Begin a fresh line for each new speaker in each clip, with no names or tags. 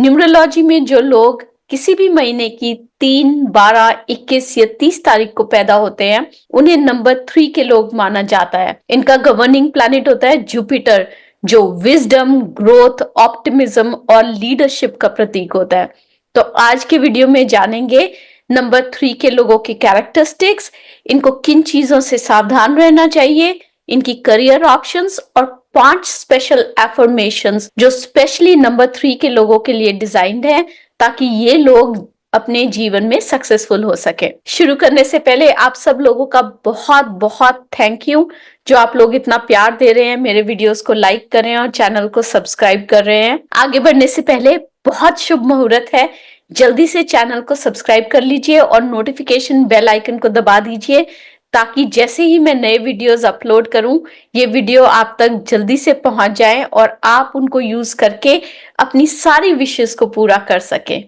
Numerology में जो लोग किसी भी महीने की 3, 12, 21 या 30 तारीख को पैदा होते हैं, उन्हें नंबर 3 के लोग माना जाता है। इनका गवर्निंग प्लैनेट होता है जुपिटर, जो विजडम, ग्रोथ, ऑप्टिमिज्म और लीडरशिप का प्रतीक होता है। तो आज के वीडियो में जानेंगे नंबर 3 के लोगों की कैरेक्टरिस्टिक्स, इनको किन चीजों से सावधान रहना चाहिए, इनकी करियर ऑप्शंस और 5 स्पेशल एफर्मेशंस जो स्पेशली नंबर 3 के लोगों के लिए डिजाइन्ड है, ताकि ये लोग अपने जीवन में सक्सेसफुल हो सके। शुरू करने से पहले आप सब लोगों का बहुत बहुत थैंक यू, जो आप लोग इतना प्यार दे रहे हैं, मेरे वीडियोस को लाइक कर रहे हैं और चैनल को सब्सक्राइब कर रहे हैं। आगे बढ़ने से पहले बहुत शुभ मुहूर्त है, जल्दी से चैनल को सब्सक्राइब कर लीजिए और नोटिफिकेशन बेल आइकन को दबा दीजिए, ताकि जैसे ही मैं नए वीडियोस अपलोड करूं, ये वीडियो आप तक जल्दी से पहुंच जाए और आप उनको यूज करके अपनी सारी विशेस को पूरा कर सके।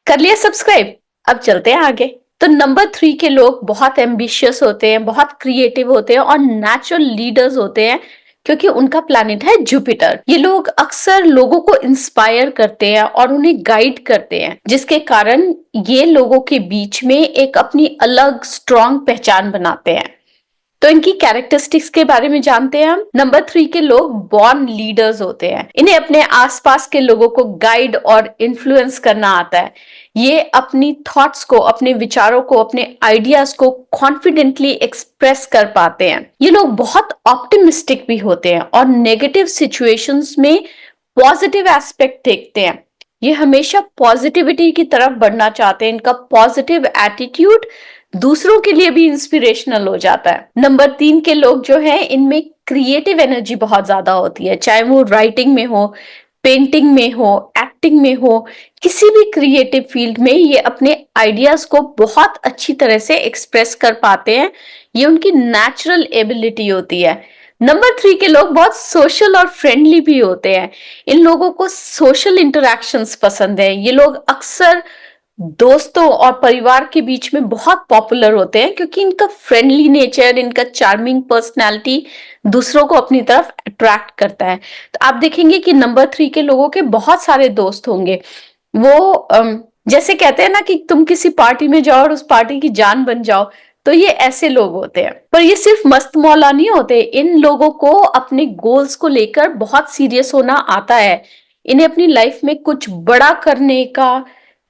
कर लिया सब्सक्राइब? अब चलते हैं आगे। तो नंबर 3 के लोग बहुत एम्बिशियस होते हैं, बहुत क्रिएटिव होते हैं और नेचुरल लीडर्स होते हैं, क्योंकि उनका प्लैनेट है जुपिटर। ये लोग अक्सर लोगों को इंस्पायर करते हैं और उन्हें गाइड करते हैं, जिसके कारण ये लोगों के बीच में एक अपनी अलग स्ट्रॉन्ग पहचान बनाते हैं। तो इनकी कैरेक्टरिस्टिक्स के बारे में जानते हैं हम। नंबर 3 के लोग बॉर्न लीडर्स होते हैं। इन्हें अपने आसपास के लोगों को गाइड और इन्फ्लुएंस करना आता है। ये अपनी थॉट्स को, अपने विचारों को, अपने आइडियाज को कॉन्फिडेंटली एक्सप्रेस कर पाते हैं। ये लोग बहुत ऑप्टिमिस्टिक भी होते हैं और नेगेटिव सिचुएशंस में पॉजिटिव एस्पेक्ट देखते हैं। ये हमेशा पॉजिटिविटी की तरफ बढ़ना चाहते हैं। इनका पॉजिटिव एटीट्यूड दूसरों के लिए भी इंस्पिरेशनल हो जाता है। नंबर 3 के लोग जो हैं, इनमें क्रिएटिव एनर्जी बहुत ज्यादा होती है, चाहे वो राइटिंग में हो, पेंटिंग में हो, एक्टिंग में हो, किसी भी क्रिएटिव फील्ड में ये अपने आइडियाज को बहुत अच्छी तरह से एक्सप्रेस कर पाते हैं। ये उनकी नेचुरल एबिलिटी होती है। नंबर 3 के लोग बहुत सोशल और फ्रेंडली भी होते हैं। इन लोगों को सोशल इंटरेक्शंस पसंद है। ये लोग अक्सर दोस्तों और परिवार के बीच में बहुत पॉपुलर होते हैं, क्योंकि इनका फ्रेंडली नेचर, इनका चार्मिंग पर्सनालिटी दूसरों को अपनी तरफ अट्रैक्ट करता है। तो आप देखेंगे कि नंबर 3 के लोगों के बहुत सारे दोस्त होंगे। वो जैसे कहते हैं ना कि तुम किसी पार्टी में जाओ और उस पार्टी की जान बन जाओ, तो ये ऐसे लोग होते हैं। पर ये सिर्फ मस्त मौला नहीं होते। इन लोगों को अपने गोल्स को लेकर बहुत सीरियस होना आता है। इन्हें अपनी लाइफ में कुछ बड़ा करने का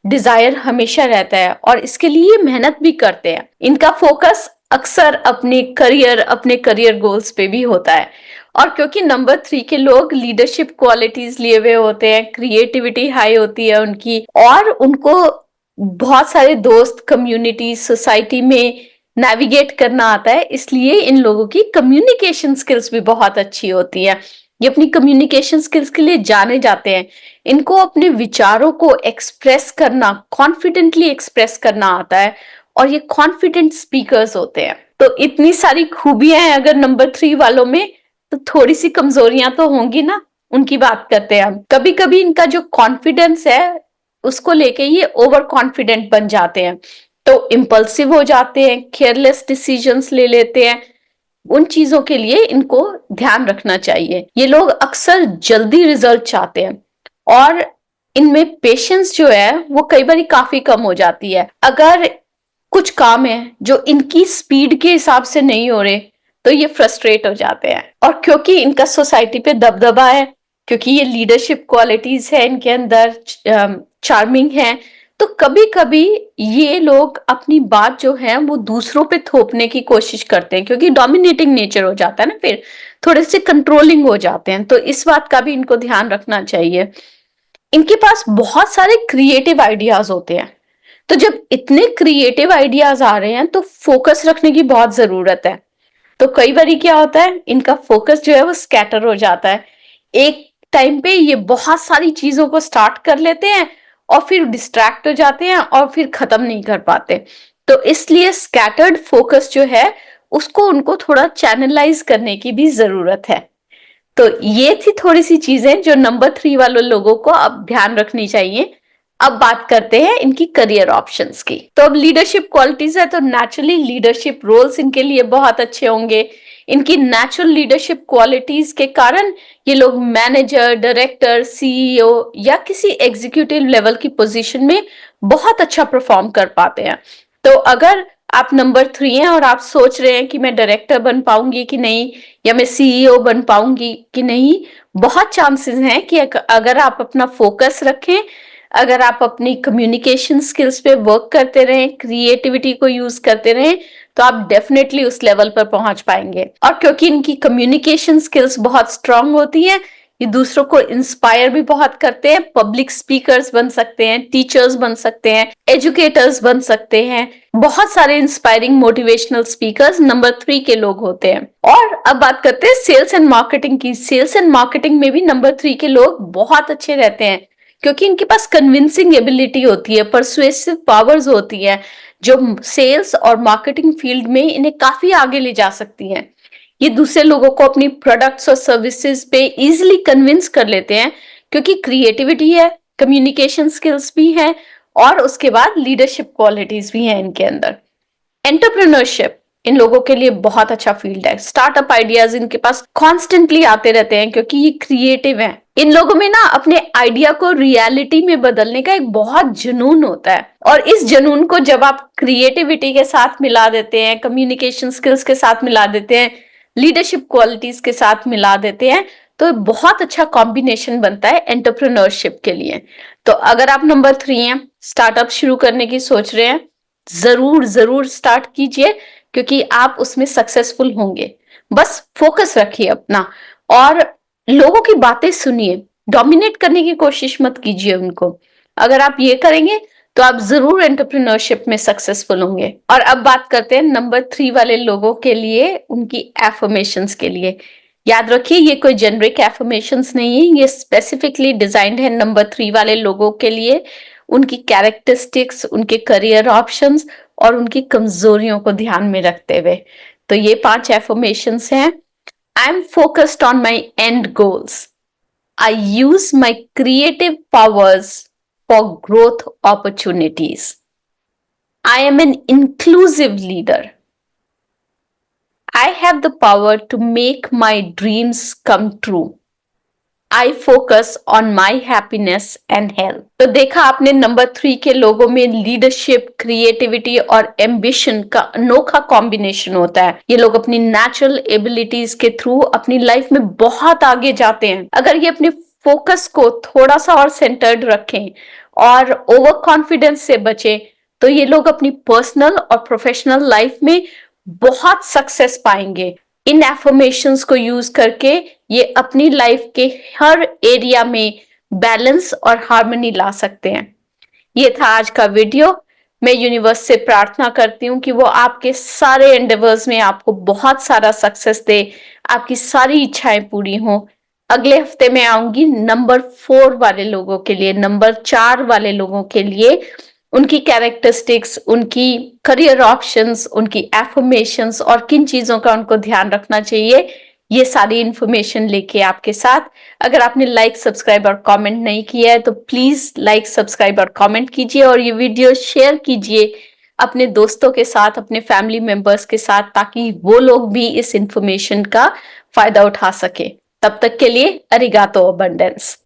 डिजायर हमेशा रहता है और इसके लिए मेहनत भी करते हैं। इनका फोकस अक्सर अपने करियर गोल्स पे भी होता है। और क्योंकि नंबर 3 के लोग लीडरशिप क्वालिटीज लिए हुए होते हैं, क्रिएटिविटी हाई होती है उनकी, और उनको बहुत सारे दोस्त, कम्युनिटी, सोसाइटी में नेविगेट करना आता है, इसलिए इन लोगों की कम्युनिकेशन स्किल्स भी बहुत अच्छी होती है। ये अपनी कम्युनिकेशन स्किल्स के लिए जाने जाते हैं। इनको अपने विचारों को एक्सप्रेस करना, कॉन्फिडेंटली एक्सप्रेस करना आता है और ये कॉन्फिडेंट स्पीकर्स होते हैं। तो इतनी सारी खूबियां हैं अगर नंबर 3 वालों में, तो थोड़ी सी कमजोरियां तो होंगी ना। उनकी बात करते हैं हम। कभी कभी इनका जो कॉन्फिडेंस है, उसको लेके ये ओवर कॉन्फिडेंट बन जाते हैं, तो इम्पल्सिव हो जाते हैं, केयरलेस डिसीजंस ले लेते हैं। उन चीजों के लिए इनको ध्यान रखना चाहिए। ये लोग अक्सर जल्दी रिजल्ट चाहते हैं और इनमें पेशेंस जो है वो कई बार काफी कम हो जाती है। अगर कुछ काम है जो इनकी स्पीड के हिसाब से नहीं हो रहे, तो ये फ्रस्ट्रेट हो जाते हैं। और क्योंकि इनका सोसाइटी पे दबदबा है, क्योंकि ये लीडरशिप क्वालिटीज है इनके अंदर, चार्मिंग है, तो कभी कभी ये लोग अपनी बात जो है वो दूसरों पे थोपने की कोशिश करते हैं, क्योंकि डोमिनेटिंग नेचर हो जाता है ना, फिर थोड़े से कंट्रोलिंग हो जाते हैं। तो इस बात का भी इनको ध्यान रखना चाहिए। इनके पास बहुत सारे क्रिएटिव आइडियाज होते हैं, तो जब इतने क्रिएटिव आइडियाज आ रहे हैं तो फोकस रखने की बहुत जरूरत है। तो कई बार क्या होता है, इनका फोकस जो है वो स्कैटर हो जाता है। एक टाइम पे ये बहुत सारी चीजों को स्टार्ट कर लेते हैं और फिर डिस्ट्रैक्ट हो जाते हैं और फिर खत्म नहीं कर पाते। तो इसलिए स्कैटर्ड फोकस जो है उसको उनको थोड़ा चैनलाइज करने की भी जरूरत है। तो ये थी थोड़ी सी चीजें जो नंबर 3 वाले लोगों को अब ध्यान रखनी चाहिए। अब बात करते हैं इनकी करियर ऑप्शंस की। तो अब लीडरशिप क्वालिटीज है, तो नेचुरली लीडरशिप रोल्स इनके लिए बहुत अच्छे होंगे। इनकी नेचुरल लीडरशिप क्वालिटीज के कारण ये लोग मैनेजर, डायरेक्टर, सीईओ या किसी एग्जीक्यूटिव लेवल की पोजीशन में बहुत अच्छा परफॉर्म कर पाते हैं। तो अगर आप नंबर 3 हैं और आप सोच रहे हैं कि मैं डायरेक्टर बन पाऊंगी कि नहीं, या मैं सीईओ बन पाऊंगी कि नहीं, बहुत चांसेस हैं कि अगर आप अपना फोकस रखें, अगर आप अपनी कम्युनिकेशन स्किल्स पे वर्क करते रहें, क्रिएटिविटी को यूज करते रहें, तो आप डेफिनेटली उस लेवल पर पहुंच पाएंगे। और क्योंकि इनकी कम्युनिकेशन स्किल्स बहुत स्ट्रांग होती हैं, ये दूसरों को इंस्पायर भी बहुत करते हैं। पब्लिक स्पीकर्स बन सकते हैं, टीचर्स बन सकते हैं, एजुकेटर्स बन सकते हैं। बहुत सारे इंस्पायरिंग मोटिवेशनल स्पीकर्स नंबर 3 के लोग होते हैं। और अब बात करते हैं सेल्स एंड मार्केटिंग की। सेल्स एंड मार्केटिंग में भी नंबर 3 के लोग बहुत अच्छे रहते हैं, क्योंकि इनके पास कन्विंसिंग एबिलिटी होती है, परसुएसिव पावर्स होती है, जो सेल्स और मार्केटिंग फील्ड में इन्हें काफी आगे ले जा सकती हैं। ये दूसरे लोगों को अपनी प्रोडक्ट्स और सर्विसेज पे इजीली कन्विंस कर लेते हैं, क्योंकि क्रिएटिविटी है, कम्युनिकेशन स्किल्स भी हैं, और उसके बाद लीडरशिप क्वालिटीज भी हैं इनके अंदर। एंटरप्रेन्योरशिप इन लोगों के लिए बहुत अच्छा फील्ड है। स्टार्टअप आइडियाज इनके पास कॉन्स्टेंटली आते रहते हैं, क्योंकि ये क्रिएटिव हैं। इन लोगों में ना अपने आइडिया को रियलिटी में बदलने का एक बहुत जुनून होता है, और इस जुनून को जब आप क्रिएटिविटी के साथ मिला देते हैं, कम्युनिकेशन स्किल्स के साथ मिला देते हैं, लीडरशिप क्वालिटीज के साथ मिला देते हैं, तो बहुत अच्छा कॉम्बिनेशन बनता है एंटरप्रेन्योरशिप के लिए। तो अगर आप नंबर 3 हैं, स्टार्टअप शुरू करने की सोच रहे हैं, जरूर जरूर स्टार्ट कीजिए, क्योंकि आप उसमें सक्सेसफुल होंगे। बस फोकस रखिए अपना, और लोगों की बातें सुनिए, डोमिनेट करने की कोशिश मत कीजिए उनको। अगर आप ये करेंगे तो आप जरूर एंटरप्रेन्योरशिप में सक्सेसफुल होंगे। और अब बात करते हैं नंबर 3 वाले लोगों के लिए, उनकी एफर्मेशंस के लिए। याद रखिए, ये कोई जेनरिक एफर्मेशंस नहीं है, ये स्पेसिफिकली डिजाइंड है नंबर 3 वाले लोगों के लिए, उनकी कैरेक्टरिस्टिक्स, उनके करियर ऑप्शंस और उनकी कमजोरियों को ध्यान में रखते हुए। तो ये 5 एफर्मेशंस हैं। I am focused on my and goals. I use my creative powers for growth opportunities. I am an inclusive leader. I have the power to make my dreams come true. I focus on my happiness and health. तो देखा आपने, number 3 के लोगों में leadership, creativity और ambition का अनोखा combination होता है। ये लोग अपनी नेचुरल एबिलिटीज के थ्रू अपनी लाइफ में बहुत आगे जाते हैं। अगर ये अपने फोकस को थोड़ा सा और सेंटर्ड रखें और ओवर कॉन्फिडेंस से बचे, तो ये लोग अपनी पर्सनल और प्रोफेशनल लाइफ में बहुत सक्सेस पाएंगे। इन एफर्मेशंस को यूज करके ये अपनी लाइफ के हर एरिया में बैलेंस और हार्मनी ला सकते हैं। ये था आज का वीडियो। मैं यूनिवर्स से प्रार्थना करती हूँ कि वो आपके सारे एंडेवर्स में आपको बहुत सारा सक्सेस दे, आपकी सारी इच्छाएं पूरी हों। अगले हफ्ते में आऊंगी नंबर 4 वाले लोगों के लिए, नंबर 4 वाले लोगों के लिए, उनकी कैरेक्टरिस्टिक्स, उनकी करियर ऑप्शंस, उनकी एफर्मेशंस और किन चीजों का उनको ध्यान रखना चाहिए, ये सारी इंफॉर्मेशन लेके आपके साथ। अगर आपने लाइक, सब्सक्राइब और कमेंट नहीं किया है तो प्लीज लाइक, सब्सक्राइब और कमेंट कीजिए, और ये वीडियो शेयर कीजिए अपने दोस्तों के साथ, अपने फैमिली मेंबर्स के साथ, ताकि वो लोग भी इस इंफॉर्मेशन का फायदा उठा सके। तब तक के लिए अरिगातो अबंडेंस।